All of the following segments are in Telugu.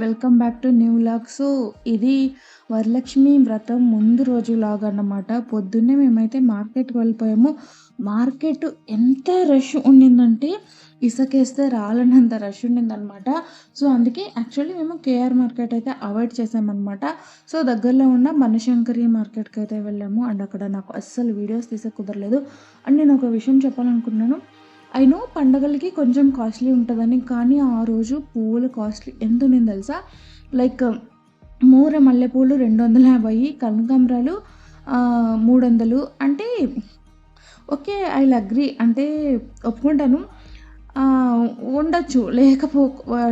Welcome back to new vlog. So ఇది వరలక్ష్మి వ్రతం ముందు రోజు వ్లాగ్ అన్నమాట. పొద్దున్నే మేమైతే మార్కెట్కి వెళ్ళిపోయాము. మార్కెట్ ఎంత రష్ ఉండిందంటే ఇసుకేస్తే రాలనంత రష్ ఉండిందనమాట. సో అందుకే యాక్చువల్లీ మేము కేఆర్ మార్కెట్ అయితే అవాయిడ్ చేసామన్నమాట. సో దగ్గరలో ఉన్న మనశంకరి మార్కెట్కి అయితే వెళ్ళాము. అండ్ అక్కడ నాకు అస్సలు వీడియోస్ తీసే కుదరలేదు. అండ్ నేను ఒక విషయం చెప్పాలనుకున్నాను. అయినో పండగలకి కొంచెం కాస్ట్లీ ఉంటుందని, కానీ ఆ రోజు పువ్వుల కాస్ట్లీ ఎంత ఉండింది తెలుసా? లైక్ మూర మల్లెపూలు 250, కనకాంబరాలు 300. అంటే ఓకే, ఐ విల్ అగ్రీ, అంటే ఒప్పుకుంటాను. ఉండొచ్చు,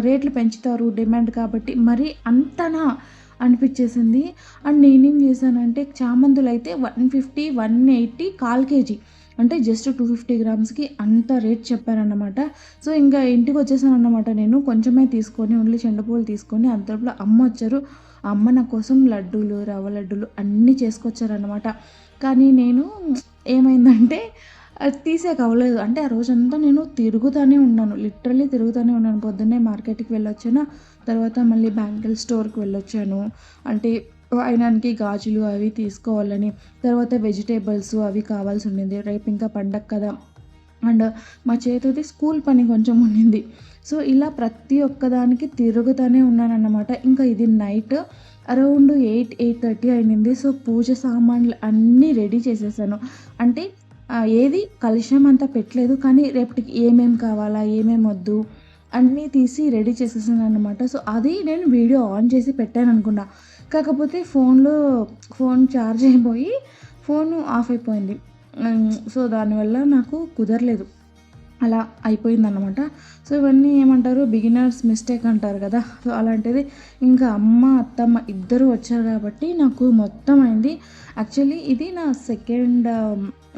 రేట్లు పెంచుతారు డిమాండ్ కాబట్టి, మరి అంతనా అనిపించేసింది. అండ్ నేనేం చేశానంటే చామంతులు అయితే 150, 180 1/4 kg, అంటే జస్ట్ 250 గ్రామ్స్కి అంత రేట్ చెప్పారన్నమాట. సో ఇంకా ఇంటికి వచ్చేసాను అన్నమాట. నేను కొంచెమే తీసుకొని ఓన్లీ చెండుపూలు తీసుకొని, అంతలోపల అమ్మ వచ్చారు. ఆ అమ్మ నా కోసం లడ్డూలు, రవ్వ లడ్డూలు అన్నీ చేసుకొచ్చారన్నమాట. కానీ నేను ఏమైందంటే అది తీసేకి అవ్వలేదు. అంటే ఆ రోజంతా నేను తిరుగుతూనే ఉన్నాను, లిటరల్లీ తిరుగుతూనే ఉన్నాను. పొద్దున్నే మార్కెట్కి వెళ్ళొచ్చాను, తర్వాత మళ్ళీ బ్యాంగిల్ స్టోర్కి వెళ్ళొచ్చాను. అంటే ఆయనానికి గాజులు అవి తీసుకోవాలని, తర్వాత వెజిటేబుల్స్ అవి కావాల్సి ఉండింది. రేపు ఇంకా పండగ కదా. అండ్ మా చేతిది స్కూల్ పని కొంచెం ఉండింది. సో ఇలా ప్రతి ఒక్కదానికి తిరుగుతూనే ఉన్నానన్నమాట. ఇంకా ఇది నైట్ అరౌండ్ 8-8:30 అయింది. సో పూజ సామాన్లు అన్నీ రెడీ చేసేసాను. అంటే ఏది కలుషం అంతా పెట్టలేదు, కానీ రేపటికి ఏమేమి కావాలా, ఏమేమి వద్దు అన్నీ తీసి రెడీ చేసేసాను అనమాట. సో అది నేను వీడియో ఆన్ చేసి పెట్టాను అనుకున్నా. కాకపోతే ఫోన్ ఛార్జ్ అయిపోయి ఫోన్ ఆఫ్ అయిపోయింది. సో దానివల్ల నాకు కుదరలేదు, అలా అయిపోయిందన్నమాట. సో ఇవన్నీ ఏమంటారు, బిగినర్స్ మిస్టేక్ అంటారు కదా. సో అలాంటిది ఇంకా అమ్మ అత్తమ్మ ఇద్దరు వచ్చారు కాబట్టి నాకు మొత్తం అయింది. యాక్చువల్లీ ఇది నా సెకండ్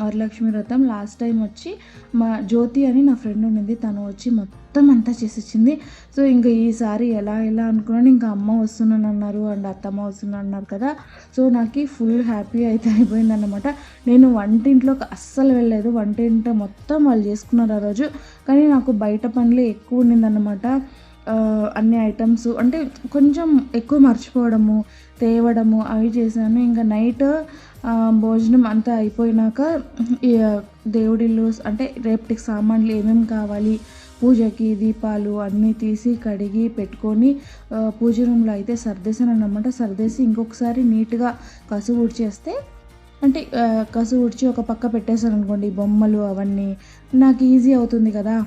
వరలక్ష్మి వ్రతం. లాస్ట్ టైం వచ్చి మా జ్యోతి అని నా ఫ్రెండ్ ఉండింది, తను వచ్చి మొత్తం అంతా చేసిచ్చింది. సో ఇంకా ఈసారి ఎలా అనుకున్నాను. ఇంకా అమ్మ వస్తున్నానన్నారు అండ్ అత్తమ్మ వస్తున్నానన్నారు కదా. సో నాకు ఫుల్ హ్యాపీ అయితే అయిపోయిందన్నమాట. నేను వంటింట్లోకి అస్సలు వెళ్ళలేదు, వంటింట్లో మొత్తం వాళ్ళు చేసుకున్నారు ఆ రోజు. కానీ నాకు బయట పనులు ఎక్కువ ఉండిందన్నమాట. అన్ని ఐటమ్స్ అంటే కొంచెం ఎక్కువ మర్చిపోవడము, తేవడము అవి చేశాను. ఇంకా నైట్ భోజనం అంతా అయిపోయినాక దేవుడిల్లు అంటే రేపటికి సామాన్లు ఏమేమి కావాలి, పూజకి దీపాలు అన్నీ తీసి కడిగి పెట్టుకొని పూజ రూమ్లో అయితే సర్దేశాను అన్నమాట. సర్దేసి ఇంకొకసారి నీట్గా కసు ఊడ్చేస్తే, అంటే కసు ఊడ్చి ఒక పక్క పెట్టేశాను అనుకోండి, బొమ్మలు అవన్నీ నాకు ఈజీ అవుతుంది కదా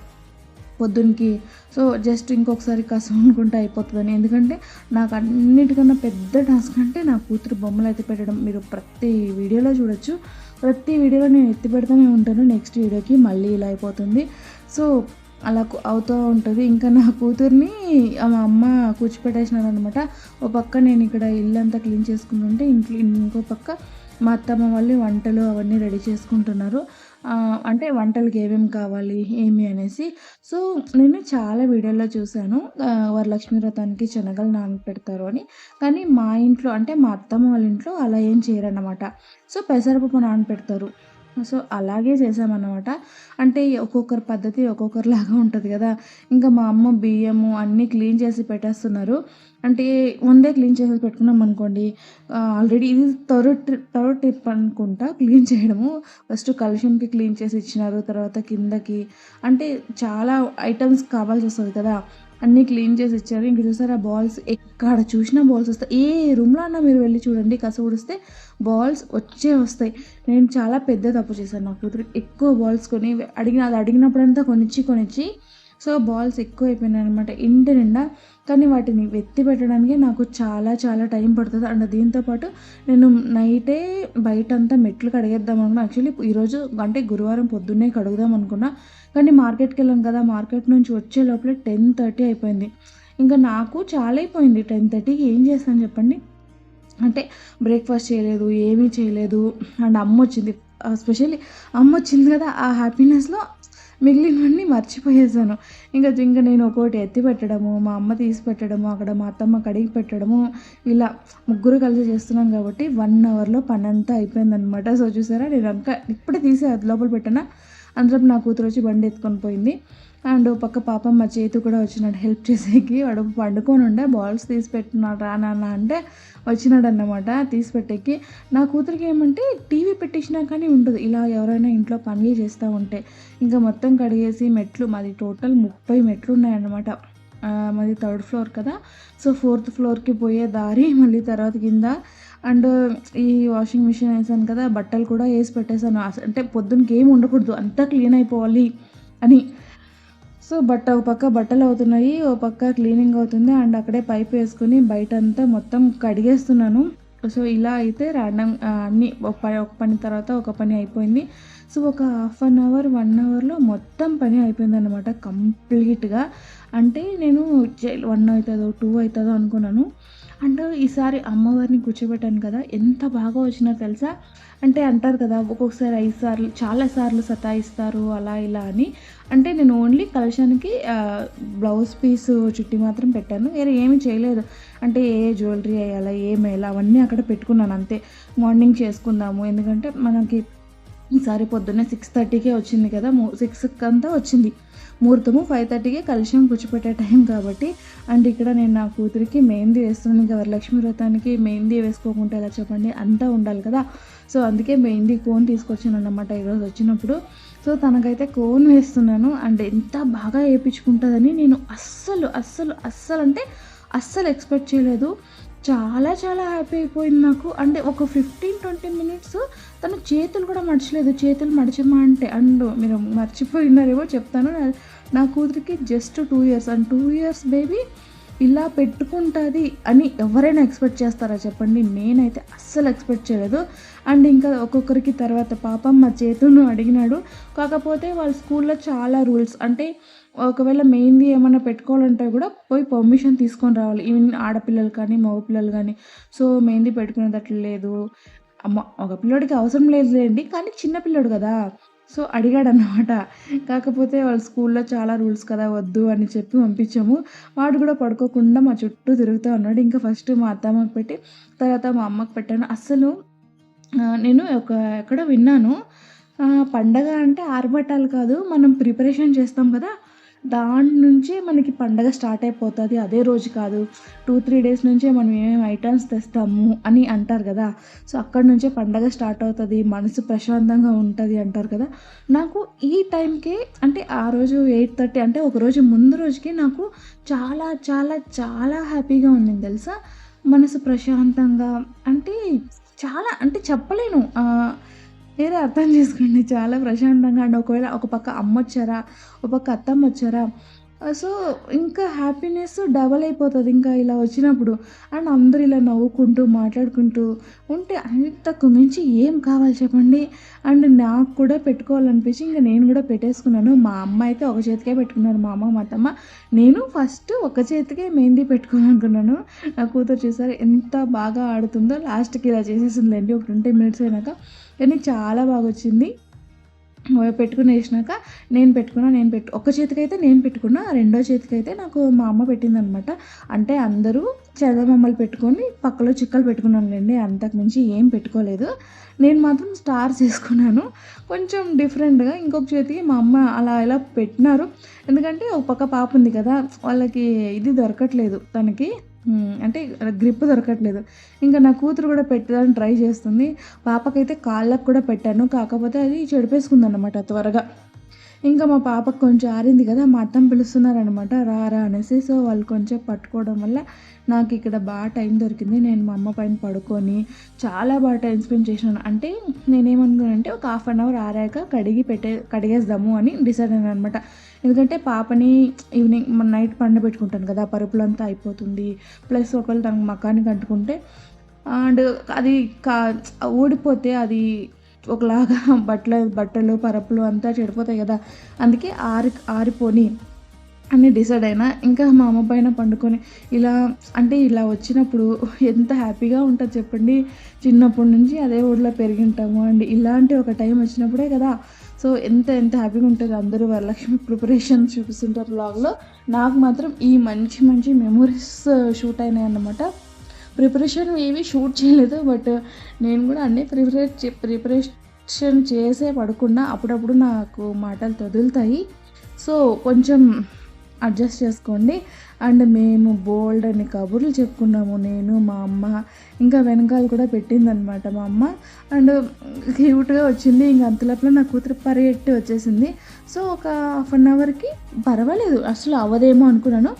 పొద్దున్నకి. సో జస్ట్ ఇంకొకసారి కసం అనుకుంటే అయిపోతుందని. ఎందుకంటే నాకు అన్నిటికన్నా పెద్ద టాస్క్ అంటే నా కూతురు బొమ్మలు అయితే పెట్టడం. మీరు ప్రతి వీడియోలో చూడొచ్చు, ప్రతి వీడియోలో నేను ఎత్తి పెడుతూనే ఉంటాను. నెక్స్ట్ వీడియోకి మళ్ళీ ఇలా అయిపోతుంది. సో అలా అవుతూ ఉంటుంది. ఇంకా నా కూతుర్ని మా అమ్మ కూర్చిపెట్టేసినారు అనమాట. ఓ పక్క నేను ఇక్కడ ఇల్లంతా క్లీన్ చేసుకుంటుంటే ఇంకో పక్క మా అత్తమ్మ వాళ్ళు వంటలు అవన్నీ రెడీ చేసుకుంటున్నారు. అంటే వంటలకి ఏమేమి కావాలి ఏమి అనేసి. సో నేను చాలా వీడియోలో చూశాను వరలక్ష్మి వ్రతానికి శనగలు నానబెడతారు అని. కానీ మా ఇంట్లో అంటే మా అత్తమ్మ వాళ్ళ ఇంట్లో అలా ఏం చేయరన్నమాట. సో పెసరపప్పు నానబెడతారు. సో అలాగే చేసామన్నమాట. అంటే ఒక్కొక్కరి పద్ధతి ఒక్కొక్కరిలాగా ఉంటుంది కదా. ఇంకా మా అమ్మ బియ్యము అన్నీ క్లీన్ చేసి పెట్టేస్తున్నారు. అంటే ముందే క్లీన్ చేసి పెట్టుకున్నాం అనుకోండి, ఆల్రెడీ ఇది థర్డ్ టిప్ అనుకుంటా క్లీన్ చేయడము. ఫస్ట్ కలుషంకి క్లీన్ చేసి ఇచ్చినారు, తర్వాత కిందకి, అంటే చాలా ఐటమ్స్ కావాల్సి వస్తుంది కదా, అన్నీ క్లీన్ చేసి ఇచ్చారు. ఇంక చూసారా బాల్స్, ఎక్కడ చూసినా బాల్స్ వస్తాయి. ఏ రూమ్లో అన్నా మీరు వెళ్ళి చూడండి, కసు ఊడిస్తే బాల్స్ వస్తాయి. నేను చాలా పెద్ద తప్పు చేశాను. నా కూతురు ఎక్కువ బాల్స్ కొని అది అడిగినప్పుడంతా కొనిచ్చి సో బాల్స్ ఎక్కువ అయిపోయినాయి అనమాట ఇంటి నిండా. కానీ వాటిని ఎత్తి పెట్టడానికి నాకు చాలా చాలా టైం పడుతుంది. అండ్ దీంతోపాటు నేను నైటే బయటంతా మెట్లు కడిగేద్దాం అనుకున్నా. యాక్చువల్లీ ఈరోజు అంటే గురువారం పొద్దున్నే కడుగుదాం అనుకున్నా, కానీ మార్కెట్కి వెళ్ళాం కదా, మార్కెట్ నుంచి వచ్చే లోపల 10:30 అయిపోయింది. ఇంకా నాకు చాలా అయిపోయింది. 10:30కి ఏం చేస్తాను చెప్పండి. అంటే బ్రేక్ఫాస్ట్ చేయలేదు, ఏమీ చేయలేదు. అండ్ అమ్మ వచ్చింది, స్పెషల్లీ అమ్మ వచ్చింది కదా, ఆ హ్యాపీనెస్లో మిగిలినవన్నీ మర్చిపోయేసాను. ఇంకా నేను ఒక్కొక్కటి ఎత్తి పెట్టడము, మా అమ్మ తీసి పెట్టడము, అక్కడ మా అత్తమ్మ కడిగి పెట్టడము, ఇలా ముగ్గురు కలిసి చేస్తున్నాం కాబట్టి 1 అవర్లో పని అంతా అయిపోయిందనమాట. సో చూసారా, నేను ఇప్పుడే తీసి అది లోపల పెట్టానా, అందులో నా కూతురు వచ్చి బండి ఎత్తుకొని పోయింది. అండ్ ఓ పక్క పాపం మా చేతు కూడా వచ్చినాడు హెల్ప్ చేసేకి. వాడు పండుకొని ఉండే బాల్స్ తీసి పెట్టినాడు రా నాన్న అంటే వచ్చినాడన్నమాట తీసి పెట్టేకి. నా కూతురికి ఏమంటే టీవీ పెట్టేసినా కానీ ఉండదు. ఇలా ఎవరైనా ఇంట్లో పనులు చేస్తూ ఉంటే. ఇంకా మొత్తం కడిగేసి మెట్లు మాది టోటల్ 30 మెట్లు ఉన్నాయన్నమాట. మాది 3rd ఫ్లోర్ కదా! సో 4th ఫ్లోర్‌కి పోయే దారి మళ్ళీ తర్వాత కింద అండ్ ఈ వాషింగ్ మిషన్ ఏసాను కదా! బట్టలు కూడా ఏసి పెట్టేసాను. అంటే పొద్దునకి ఏమి ఉండకూడదు. అంతా క్లీన్ అయిపోవాలి అని. సో ఒక పక్క బట్టలు అవుతున్నాయి. ఓ పక్క క్లీనింగ్ అవుతుంది. అండ్ అక్కడే పైప్ వేసుకొని బయటంతా మొత్తం కడిగేస్తున్నాను. సో ఇలా అయితే అన్నీ ఒక పని తర్వాత ఒక పని అయిపోయింది. సో ఒక హాఫ్ అన్ అవర్, 1 అవర్‌లో మొత్తం పని అయిపోయిందనమాట కంప్లీట్‌గా. అంటే నేను 1 అవుతదో, 2 అవుతదో అనుకున్నాను. అండ్ ఈసారి అమ్మవారిని కూర్చోబెట్టాను కదా! ఎంత బాగా వచ్చినారో తెలుసా? అంటే అంటారు కదా! ఒక్కొక్కసారి 5 సార్లు చాలా సార్లు సతాయిస్తారు అలా ఇలా అని. అంటే నేను ఓన్లీ కలశానికి బ్లౌజ్ పీసు చుట్టి మాత్రం పెట్టాను. వేరే ఏమి చేయలేదు. అంటే ఏ జ్యువెలరీ ఎయాలా, ఏమేయాలా అవన్నీ అక్కడ పెట్టుకున్నాను అంతే. మార్నింగ్ చేసుకుందాము. ఎందుకంటే మనకి ఈసారి పొద్దున్నే 6:30కే వచ్చింది కదా! 6కంతా వచ్చింది ముహూర్తము. 5:30కే కలశం కూర్చోపెట్టే టైం కాబట్టి. అండ్ ఇక్కడ నేను నా కూతురికి మెహందీ వేస్తున్నాను. ఇంకా వరలక్ష్మి వ్రతానికి మెహందీ వేసుకోకుంటే ఎలా చెప్పండి? అంతా ఉండాలి కదా! సో అందుకే మెహందీ కోన్ తీసుకొచ్చానన్నమాట ఈరోజు వచ్చినప్పుడు. సో తనకైతే కోన్ వేస్తున్నాను. అండ్ ఎంత బాగా ఏపించుకుంటుందని నేను అస్సలు అస్సలు ఎక్స్‌పెక్ట్ చేయలేదు. చాలా చాలా హ్యాపీ అయిపోయింది నాకు. అంటే ఒక 15-20 మినిట్స్ తను చేతులు కూడా మడచలేదు. చేతులు మడచమ్మా అంటే అండ్ మీరు మర్చిపోయినారేమో చెప్తాను. నా కూతురికి just 2 years and 2 years baby ఇలా పెట్టుకుంటుంది అని ఎవరైనా ఎక్స్పెక్ట్ చేస్తారా చెప్పండి? నేనైతే అస్సలు ఎక్స్పెక్ట్ చేయలేదు. అండ్ ఇంకా ఒక్కొక్కరికి తర్వాత పాపం మా చేతును అడిగినాడు. కాకపోతే వాళ్ళ స్కూల్‌లో చాలా రూల్స్. అంటే ఒకవేళ మెహందీ ఏమన్నా పెట్టుకోవాలంటే కూడా పోయి పర్మిషన్ తీసుకొని రావాలి. ఈవెన్ ఆడపిల్లలు కానీ, మగపిల్లలు కానీ. సో మెహందీ పెట్టుకునేటట్లు లేదు. మగ పిల్లోడికి అవసరం లేదులెండి. కానీ చిన్న పిల్లోడు కదా! సో అడిగాడన్నమాట. కాకపోతే వాళ్ళ స్కూల్‌లో చాలా రూల్స్ కదా! వద్దు అని చెప్పి పంపించాము. వాడు కూడా పడుకోకుండా మా చుట్టూ తిరుగుతా ఉన్నాడు. ఇంకా ఫస్ట్ మా అత్తమ్మకి పెట్టి, తర్వాత మా అమ్మకి పెట్టాను. అస్సలు నేను ఎక్కడో విన్నాను. పండగ అంటే ఆర్భాటాలు కాదు. మనం ప్రిపరేషన్ చేస్తాం కదా! దాని నుంచే మనకి పండగ స్టార్ట్ అయిపోతది. అదే రోజు కాదు. 2-3 డేస్ నుంచే మనం ఏమేమి ఐటెమ్స్ తెస్తాము అని అంటారు కదా! సో అక్కడి నుంచే పండగ స్టార్ట్ అవుతది. మనసు ప్రశాంతంగా ఉంటది అంటారు కదా! నాకు ఈ టైంకే అంటే ఆ రోజు 8:30 అంటే ఒకరోజు ముందు రోజుకి నాకు చాలా చాలా చాలా హ్యాపీగా ఉండింది తెలుసా? మనసు ప్రశాంతంగా అంటే చాలా అంటే చెప్పలేను. మీరే అర్థం చేసుకోండి. చాలా ప్రశాంతంగా అండ్ ఒకవేళ ఒక పక్క అమ్మొచ్చారా, ఒక పక్క అత్తమ్మొచ్చారా, సో ఇంకా హ్యాపీనెస్ డబల్ అయిపోతది ఇంకా ఇలా వచ్చినప్పుడు. అండ్ అందరూ ఇలా నవ్వుకుంటూ, మాట్లాడుకుంటూ ఉంటే అంతకు మించి ఏం కావాలి చెప్పండి? అండ్ నాకు కూడా పెట్టుకోవాలనిపించి ఇంక నేను కూడా పెట్టేసుకున్నాను. మా అమ్మ అయితే ఒక చేతికే పెట్టుకున్నారు. మా అమ్మ, మా అత్తమ్మ. నేను ఫస్ట్ ఒక చేతికే మెహందీ పెట్టుకోవాలనుకున్నాను. నా కూతురు చూసారా ఎంత బాగా ఆడుతుందో. లాస్ట్‌కి ఇలా చేసేసిందిలెండి ఒక 20 మినిట్స్ అయినాక. కానీ చాలా బాగొచ్చింది. పెట్టుకునేసినాక ఒక చేతికైతే నేను పెట్టుకున్నా. రెండో చేతికైతే నాకు మా అమ్మ పెట్టిందనమాట. అంటే అందరూ చందమామలు పెట్టుకొని పక్కలో చుక్కలు పెట్టుకున్నాంలెండి. అంతకు మించి ఏం పెట్టుకోలేదు. నేను మాత్రం స్టార్స్ ఏసుకున్నాను. కొంచెం డిఫరెంట్‌గా. ఇంకొక చేతికి మా అమ్మ అలా ఇలా పెట్టినారు. ఎందుకంటే ఒక పక్క పాప ఉంది కదా! వాళ్ళకి ఇది దొరకట్లేదు తనకి. అంటే గ్రిప్ దొరకట్లేదు. ఇంకా నా కూతురు కూడా పెట్టడానికి ట్రై చేస్తుంది. పాపకైతే కాళ్ళకి కూడా పెట్టాను. కాకపోతే అది చెడిపేసుకుందనమాట త్వరగా. ఇంకా మా పాపకు కొంచెం ఆరింది కదా! మా అత్తమ్మ పిలుస్తున్నారనమాట. రా రా అనేసి. సో వాళ్ళు కొంచెం పట్టుకోవడం వల్ల నాకిక్కడ టైం దొరికింది. నేను మా అమ్మ పైన పడుకొని చాలా బాగా టైం స్పెండ్ చేసినాను. అంటే నేనేమనుకున్నానంటే ఒక హాఫ్ అన్ అవర్ ఆరాక కడిగేద్దాము అని డిసైడ్ అయ్యాననమాట. ఎందుకంటే పాపని ఈవినింగ్ నైట్ పండబెట్టుకుంటాను కదా! పరుపులంతా అయిపోతుంది. ప్లస్ ఒకవేళ తనకు మకానికి అంటుకుంటే అండ్ అది ఊడిపోతే అది ఒకలాగా బట్టలు, పరుపులు అంతా చెడిపోతాయి కదా! అందుకే ఆరిపోని అని డిసైడ్ అయినా. ఇంకా మా అమ్మ పైన పండుకొని అంటే ఇలా వచ్చినప్పుడు ఎంత హ్యాపీగా ఉంటది చెప్పండి. చిన్నప్పటి నుంచి అదే ఊర్లో పెరిగింటాము. అండ్ ఇలాంటి ఒక టైం వచ్చినప్పుడే కదా! సో ఎంత హ్యాపీగా ఉంటది. అందరూ వరలక్ష్మి ప్రిపరేషన్ చూపిస్తుంటారు వ్లాగ్‌లో. నాకు మాత్రం ఈ మంచి మంచి మెమోరీస్ షూట్ అయినాయన్నమాట. ప్రిపరేషన్ ఏవి షూట్ చేయలేదు. బట్ నేను కూడా అన్నీ ప్రిపరేషన్ చేసే పడుకున్నా. అప్పుడప్పుడు నాకు మాటలు తగులుతాయి. సో కొంచెం అడ్జస్ట్ చేసుకోండి. అండ్ మేము బోల్డ్ అని కబుర్లు చెప్పుకున్నాము, నేను మా అమ్మ. ఇంకా వెనకాల కూడా పెట్టిందనమాట మా అమ్మ. అండ్ క్యూట్గా వచ్చింది. ఇంక అంతలోపల నా కూతురు పరిగెట్టి వచ్చేసింది. సో ఒక హాఫ్ అన్ అవర్కి పర్వాలేదు, అసలు అవ్వదేమో అనుకున్నాను,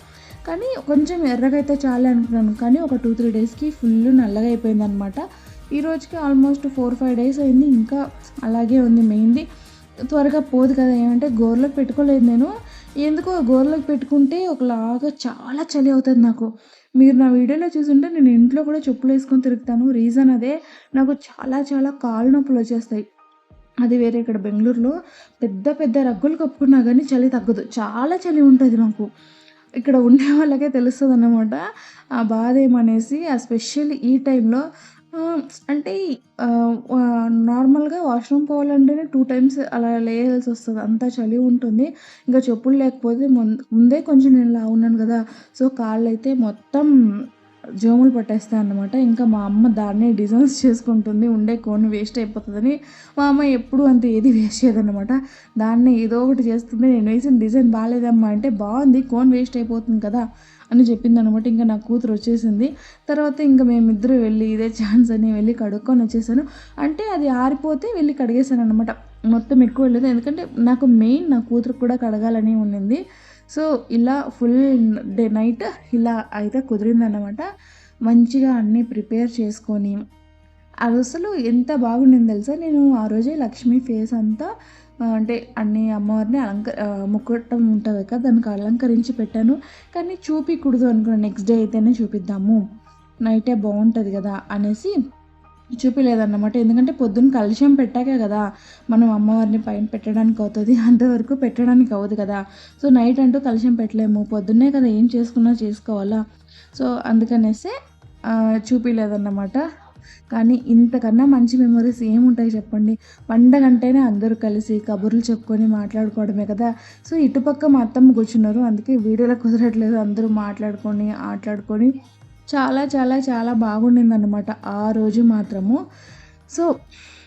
కానీ కొంచెం ఎర్రగా అయితే చాలే అనుకున్నాను. కానీ ఒక 2-3 డేస్కి ఫుల్ నల్లగా అయిపోయింది అనమాట. ఈ రోజుకి ఆల్మోస్ట్ 4-5 డేస్ అయింది, ఇంకా అలాగే ఉంది. మెయింది త్వరగా పోదు కదా. ఏమంటే గోర్లోకి పెట్టుకోలేదు నేను, ఎందుకో గోర్లోకి పెట్టుకుంటే ఒకలాగా చాలా చలి అవుతుంది నాకు. మీరు నా వీడియోలో చూసుంటే నేను ఇంట్లో కూడా చెప్పులు వేసుకొని తిరుగుతాను. రీజన్ అదే, నాకు చాలా చాలా కాళ్ళు నొప్పులు వచ్చేస్తాయి. అది వేరే. ఇక్కడ బెంగళూరులో పెద్ద పెద్ద రగ్గులు కప్పుకున్నా కానీ చలి తగ్గదు, చాలా చలి ఉంటుంది నాకు. ఇక్కడ ఉండే వాళ్ళకే తెలుస్తుంది అన్నమాట ఆ బాధ ఏమనేసి. ఎస్పెషల్లీ ఈ టైంలో అంటే నార్మల్గా వాష్రూమ్ పోవాలంటేనే 2 టైమ్స్ అలా లేయాల్సి వస్తుంది, అంత చలి ఉంటుంది. ఇంకా చెప్పులు లేకపోతే ముందే కొంచెం నేను లావు ఉన్నాను కదా, సో కాళ్ళు అయితే మొత్తం జోములు పట్టేస్తాయి అన్నమాట. ఇంకా మా అమ్మ దాన్నే డిజైన్స్ చేసుకుంటుంది, ఉండే కోన్ వేస్ట్ అయిపోతుందని. మా అమ్మ ఎప్పుడు అంత ఏది వేస్ట్ చేయదన్నమాట, దాన్నే ఏదో ఒకటి చేస్తుంది. నేను వేసిన డిజైన్ బాగాలేదమ్మా అంటే, బాగుంది కోన్ వేస్ట్ అయిపోతుంది కదా అని చెప్పింది అనమాట. ఇంకా నా కూతురు వచ్చేసింది. తర్వాత ఇంకా మేమిద్దరు వెళ్ళి ఇదే ఛాన్స్ అని వెళ్ళి కడుక్కొని వచ్చేసాను. అంటే అది ఆరిపోతే వెళ్ళి కడిగేసాను అనమాట, మొత్తం ఎక్కువ వెళ్ళదు. ఎందుకంటే నాకు మెయిన్ నా కూతురు కూడా కడగాలని ఉండింది. సో ఇలా ఫుల్ డే నైట్ ఇలా అయితే కుదిరిందన్నమాట. మంచిగా అన్నీ ప్రిపేర్ చేసుకొని, అది అసలు ఎంత బాగుండింది తెలుసా. నేను ఆ రోజే లక్ష్మీ ఫేస్ అంతా అంటే అన్ని అమ్మవారిని ముక్కటం ఉంటుంది కదా, దానికి అలంకరించి పెట్టాను. కానీ చూపించకూడదు అనుకున్నాను, నెక్స్ట్ డే అయితేనే చూపిద్దాము, నైటే బాగుంటుంది కదా అనేసి చూపించలేదన్నమాట. ఎందుకంటే పొద్దున్న కలుషం పెట్టాకే కదా మనం అమ్మవారిని పైన పెట్టడానికి అవుతుంది, అంతవరకు పెట్టడానికి అవ్వదు కదా. సో నైట్ అంటూ కలుషం పెట్టలేము, పొద్దున్నే కదా ఏం చేసుకున్నా చేసుకోవాలా. సో అందుకనేసే చూపించలేదన్నమాట. కానీ ఇంతకన్నా మంచి మెమరీస్ ఏముంటాయి చెప్పండి. పండగ అంటేనే అందరూ కలిసి కబుర్లు చెప్పుకొని మాట్లాడుకోవడమే కదా. సో ఇటుపక్క మా అత్తమ్మ కూర్చున్నారు, అందుకే వీడియోలో కుదరట్లేదు. అందరూ ఆటలాడుకొని చాలా చాలా చాలా బాగుండింది అన్నమాట ఆ రోజు మాత్రము. సో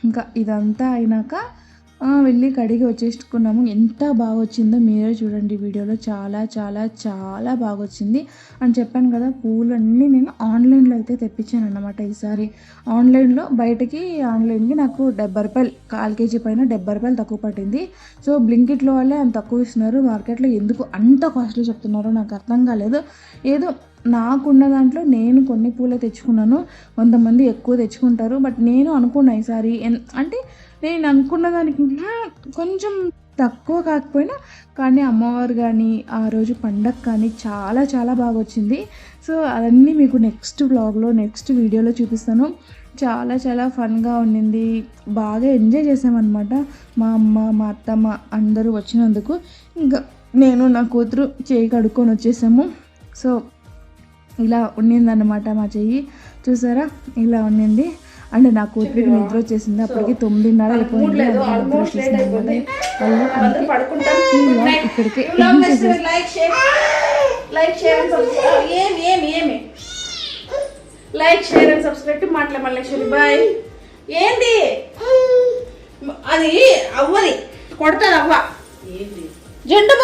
ఇంకా ఇదంతా అయినాక వెళ్ళి కడిగి వచ్చేసుకున్నాము. ఎంత బాగా వచ్చిందో మీరే చూడండి వీడియోలో, చాలా చాలా చాలా బాగా వచ్చింది అని చెప్పాను కదా. పూలన్నీ నేను ఆన్లైన్లో అయితే తెప్పించాను అన్నమాట ఈసారి. ఆన్లైన్కి నాకు 70 రూపాయలు, 1/4 కేజీ పైన 70 రూపాయలు తక్కువ పట్టింది. సో బ్లింకిట్లో వాళ్ళే అంత తక్కువ ఇస్తున్నారు, మార్కెట్లో ఎందుకు అంత కాస్ట్లీ చెప్తున్నారో నాకు అర్థం కాలేదు. ఏదో నాకున్న దాంట్లో నేను కొన్ని పూలే తెచ్చుకున్నాను, కొంతమంది ఎక్కువ తెచ్చుకుంటారు. బట్ నేను అనుకున్నా ఈసారి అంటే నేను అనుకున్న దానికి కొంచెం తక్కువ కాకపోయినా కానీ అమ్మవారు కానీ ఆ రోజు పండగ కానీ చాలా చాలా బాగా వచ్చింది. సో అవన్నీ మీకు నెక్స్ట్ వ్లాగ్లో నెక్స్ట్ వీడియోలో చూపిస్తాను. చాలా చాలా ఫన్గా ఉండింది, బాగా ఎంజాయ్ చేసామన్నమాట. మా అమ్మ మా అత్తమ్మ అందరూ వచ్చినందుకు ఇంకా నేను నా కూతురు చేయి కడుక్కొని వచ్చేసాము. సో ఇలా ఉండిందన్నమాట మా చెయ్యి, చూసారా ఇలా ఉండింది. అండ్ నా కూతురికి నిద్ర వచ్చేసింది, అప్పటికి 9:30 అయిపోయింది. నిద్ర వచ్చేసింది అనమాట. ఇక్కడికి లైక్ షేర్ అండ్ సబ్స్క్రైబ్ మాట్లాడమల్లేశ్వరి బాయ్. ఏంది అది అవ్వది కొడతాది అవ్వ, ఏంటి జెండు